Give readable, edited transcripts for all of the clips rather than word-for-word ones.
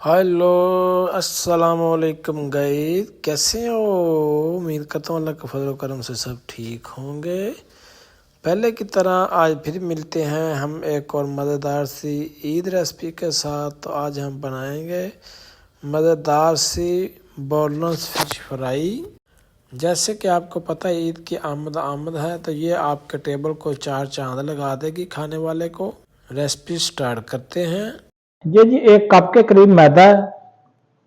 Hello, अस्सलाम वालेकुम guys. कैसे हो? उम्मीद करता हूँ अल्लाह के फजल करम से सब ठीक होंगे। पहले की तरह आज फिर मिलते हैं हम एक और मज़ेदार सी ईद रेसिपी के साथ। तो आज हम बनाएंगे मज़ेदार सी बोनलेस फिश फ्राई। जैसे कि आपको पता है ईद की आमद है, तो ये आपके टेबल को चार चांद लगा देगी खाने वाले को। रेसिपी स्टार्ट करते हैं। ये जी 1 कप के करीब मैदा है।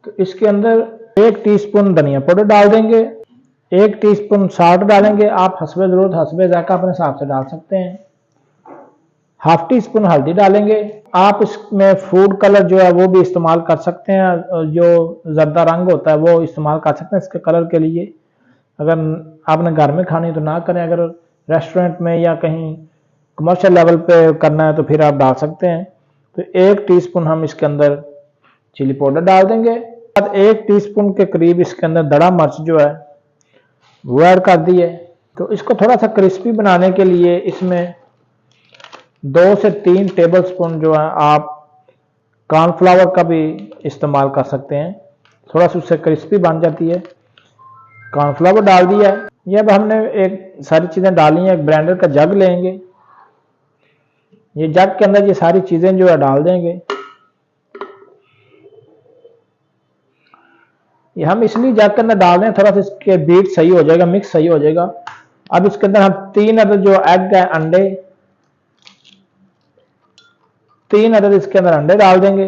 तो इसके अंदर 1 टीस्पून धनिया पाउडर डाल देंगे, 1 टीस्पून साल्ट डालेंगे। आप हस्बे ज़रूरत हस्बे ज़ायक़ा अपने हिसाब से डाल सकते हैं। हाफ टी स्पून हल्दी डालेंगे। आप इसमें फूड कलर जो है वो भी इस्तेमाल कर सकते हैं, जो जर्दा रंग होता है वो इस्तेमाल कर सकते हैं इसके कलर के लिए। अगर आपने घर में खानी तो ना करें, अगर रेस्टोरेंट में या कहीं कमर्शियल लेवल पे करना है तो फिर आप डाल सकते हैं। तो 1 टीस्पून हम इसके अंदर चिली पाउडर डाल देंगे। 1 टीस्पून के करीब इसके अंदर दड़ा मिर्च जो है वो ऐड कर दी है। तो इसको थोड़ा सा क्रिस्पी बनाने के लिए इसमें 2 से 3 टेबल स्पून जो है आप कॉर्नफ्लावर का भी इस्तेमाल कर सकते हैं, थोड़ा सा उससे क्रिस्पी बन जाती है। कॉर्नफ्लावर डाल दिया है। ये अब हमने एक सारी चीज़ें डाली हैं। एक ब्लेंडर का जग लेंगे, ये जग के अंदर ये सारी चीज़ें जो है डाल देंगे। ये हम इसलिए जग के अंदर डाल रहे हैं, थोड़ा सा इसके बीट सही हो जाएगा, मिक्स सही हो जाएगा। अब इसके अंदर हम 3 अदद जो एग है अंडे, 3 अदद इसके अंदर अंडे डाल देंगे।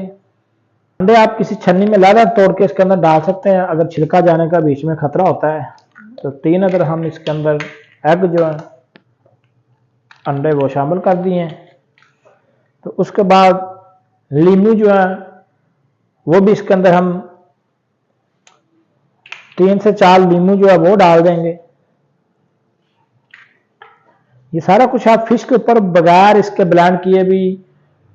अंडे आप किसी छन्नी में लादा तोड़ के इसके अंदर डाल सकते हैं, अगर छिलका जाने का बीच में खतरा होता है। तो 3 अदद हम इसके अंदर एग जो है अंडे वो शामिल कर दिए हैं। तो उसके बाद लीमू जो है वो भी इसके अंदर हम 3 से 4 लीमू जो है वो डाल देंगे। ये सारा कुछ आप फिश के ऊपर बगैर इसके ब्लेंड किए भी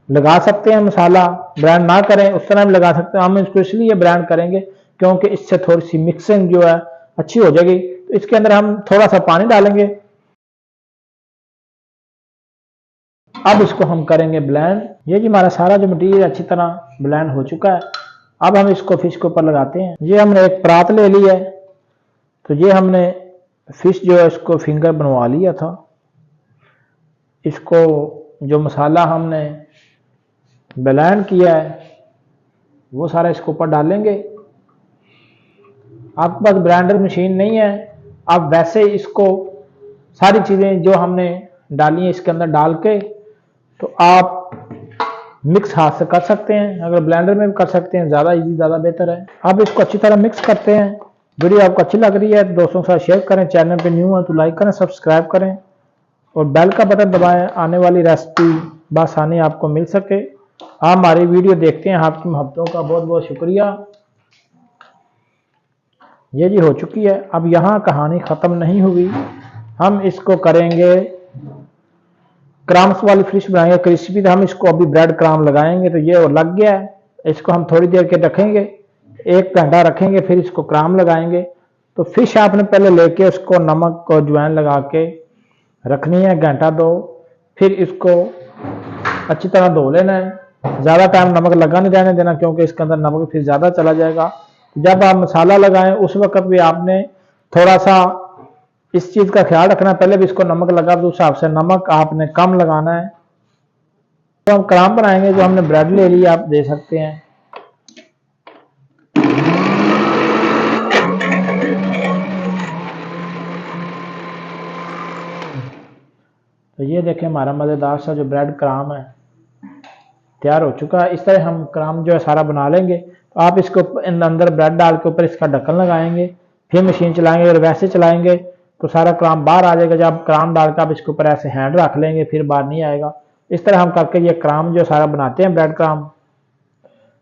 लगा सकते हैं। मसाला ब्लेंड ना करें उस तरह भी लगा सकते हैं। हम इसको इसलिए ब्लेंड करेंगे क्योंकि इससे थोड़ी सी मिक्सिंग जो है अच्छी हो जाएगी। तो इसके अंदर हम थोड़ा सा पानी डालेंगे। अब इसको हम करेंगे ब्लेंड। ये जी हमारा सारा जो मटीरियल अच्छी तरह ब्लेंड हो चुका है। अब हम इसको फिश के ऊपर लगाते हैं। ये हमने एक परात ले ली है। तो ये हमने फिश जो है इसको फिंगर बनवा लिया था। इसको जो मसाला हमने ब्लेंड किया है वो सारा इसके ऊपर डालेंगे। आपके पास ब्लेंडर मशीन नहीं है, आप वैसे इसको सारी चीज़ें जो हमने डाली हैं इसके अंदर डाल के तो आप मिक्स हाथ से कर सकते हैं। अगर ब्लेंडर में भी कर सकते हैं ज़्यादा इजी, ज़्यादा बेहतर है। अब इसको अच्छी तरह मिक्स करते हैं। वीडियो आपको अच्छी लग रही है तो दोस्तों के साथ शेयर करें। चैनल पे न्यू है तो लाइक करें, सब्सक्राइब करें और बेल का बटन दबाएं, आने वाली रेसिपी बआसानी आपको मिल सके। आप हमारी वीडियो देखते हैं, आपकी मोहब्बतों का बहुत बहुत शुक्रिया। ये जी हो चुकी है। अब यहाँ कहानी ख़त्म नहीं हुई, हम इसको करेंगे क्रम्स वाली फिश बनाएंगे क्रिस्पी। तो हम इसको अभी ब्रेड क्रम्स लगाएंगे। तो ये लग गया है, इसको हम थोड़ी देर के रखेंगे, 1 घंटा रखेंगे, फिर इसको क्रम्स लगाएंगे। तो फिश आपने पहले लेके उसको नमक और अजवाइन लगा के रखनी है घंटा 2, फिर इसको अच्छी तरह धो लेना है। ज़्यादा टाइम नमक लगा नहीं रहने देना क्योंकि इसके अंदर नमक फिर ज़्यादा चला जाएगा। जब आप मसाला लगाएं उस वक्त भी आपने थोड़ा सा इस चीज़ का ख्याल रखना, पहले भी इसको नमक लगा तो उस हिसाब से नमक आपने कम लगाना है। तो हम क्रम्स बनाएंगे। जो हमने ब्रेड ले ली आप दे सकते हैं। तो ये देखें हमारा मज़ेदार सा जो ब्रेड क्रम्स है तैयार हो चुका है। इस तरह हम क्रम्स जो है सारा बना लेंगे। तो आप इसको अंदर ब्रेड डाल के ऊपर इसका ढक्कन लगाएंगे, फिर मशीन चलाएंगे। अगर वैसे चलाएंगे तो सारा क्रम्स बाहर आ जाएगा। जब क्रम्स डाल के आप इसके ऊपर ऐसे हैंड रख लेंगे फिर बाहर नहीं आएगा। इस तरह हम करके ये क्रम्स जो सारा बनाते हैं ब्रेड क्रम्स।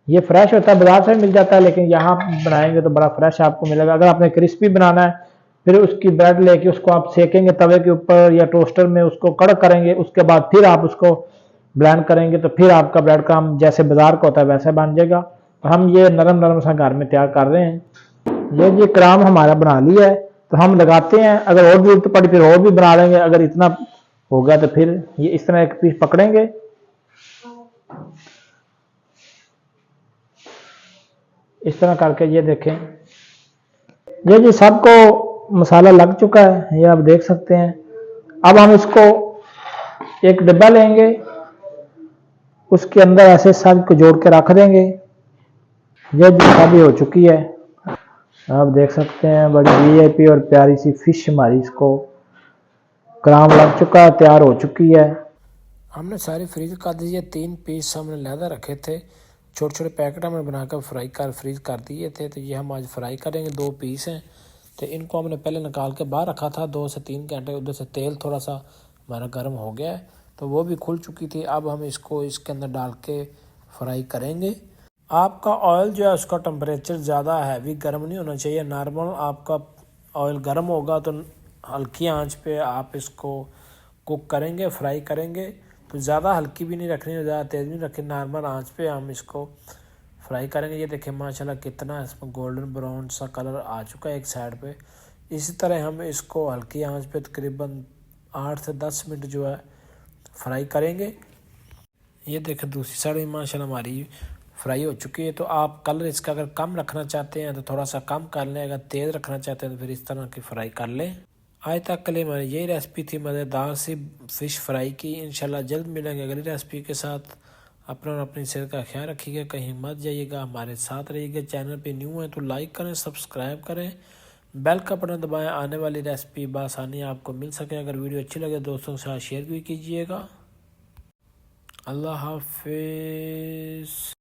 ये फ्रेश होता है, बाजार से मिल जाता है, लेकिन यहाँ बनाएंगे तो बड़ा फ्रेश आपको मिलेगा। अगर आपने क्रिस्पी बनाना है फिर उसकी ब्रेड लेके उसको आप सेकेंगे तवे के ऊपर या टोस्टर में, उसको कड़क करेंगे। उसके बाद फिर आप उसको ब्लेंड करेंगे तो फिर आपका ब्रेड क्रम्स जैसे बाजार का होता है वैसे बन जाएगा। तो हम ये नरम नरम सा घर में तैयार कर रहे हैं। ये क्रम्स हमारा बना लिया है तो हम लगाते हैं। अगर और भी जरूरत पड़ी फिर और भी बना लेंगे। अगर इतना हो गया तो फिर ये इस तरह एक पीस पकड़ेंगे। इस तरह करके ये देखें, ये जी सबको मसाला लग चुका है, ये आप देख सकते हैं। अब हम इसको एक डिब्बा लेंगे, उसके अंदर ऐसे सब को जोड़ के रख देंगे। ये जी शादी हो चुकी है, आप देख सकते हैं। बड़ी वीआईपी और प्यारी सी फिश हमारी इसको ग्राम लग चुका है, तैयार हो चुकी है। हमने सारी फ्रीज कर दी है। 3 पीस हमने लहदा रखे थे, छोटे छोटे पैकेट हमने बनाकर फ्रीज कर दिए थे। तो ये हम आज फ्राई करेंगे। 2 पीस हैं, तो इनको हमने पहले निकाल के बाहर रखा था 2 से 3 घंटे। उधर से तेल थोड़ा सा हमारा गर्म हो गया है, तो वो भी खुल चुकी थी। अब हम इसको इसके अंदर डाल के फ्राई करेंगे। आपका ऑयल जो है उसका टेम्परेचर ज़्यादा हैवी गर्म नहीं होना चाहिए। नॉर्मल आपका ऑयल गर्म होगा तो हल्की आंच पे आप इसको कुक करेंगे, फ्राई करेंगे। तो ज़्यादा हल्की भी नहीं रखनी, ज़्यादा तेज़ भी नहीं रखनी, नॉर्मल आंच पे हम इसको फ्राई करेंगे। ये देखें माशाल्लाह कितना इसमें गोल्डन ब्राउन सा कलर आ चुका है एक साइड पे। इसी तरह हम इसको हल्की आंच पे तकरीबन 8 से 10 मिनट जो है फ्राई करेंगे। ये देखें दूसरी साइड माशाल्लाह हमारी फ्राई हो चुकी है। तो आप कलर इसका अगर कम रखना चाहते हैं तो थोड़ा सा कम कर लें, अगर तेज़ रखना चाहते हैं तो फिर इस तरह की फ्राई कर लें। आज तक के लिए हमारी यही रेसिपी थी मज़ेदार सी फ़िश फ्राई की। इंशाल्लाह जल्द मिलेंगे अगली रेसिपी के साथ। अपना और अपनी सेहत का ख्याल रखिएगा, कहीं मत जाइएगा, हमारे साथ रहिएगा। चैनल पे न्यू है तो लाइक करें, सब्सक्राइब करें, बेल का बटन दबाएं, आने वाली रेसिपी बआसानी आपको मिल सके। अगर वीडियो अच्छी लगे दोस्तों के साथ शेयर भी कीजिएगा। अल्लाह हाफिज़।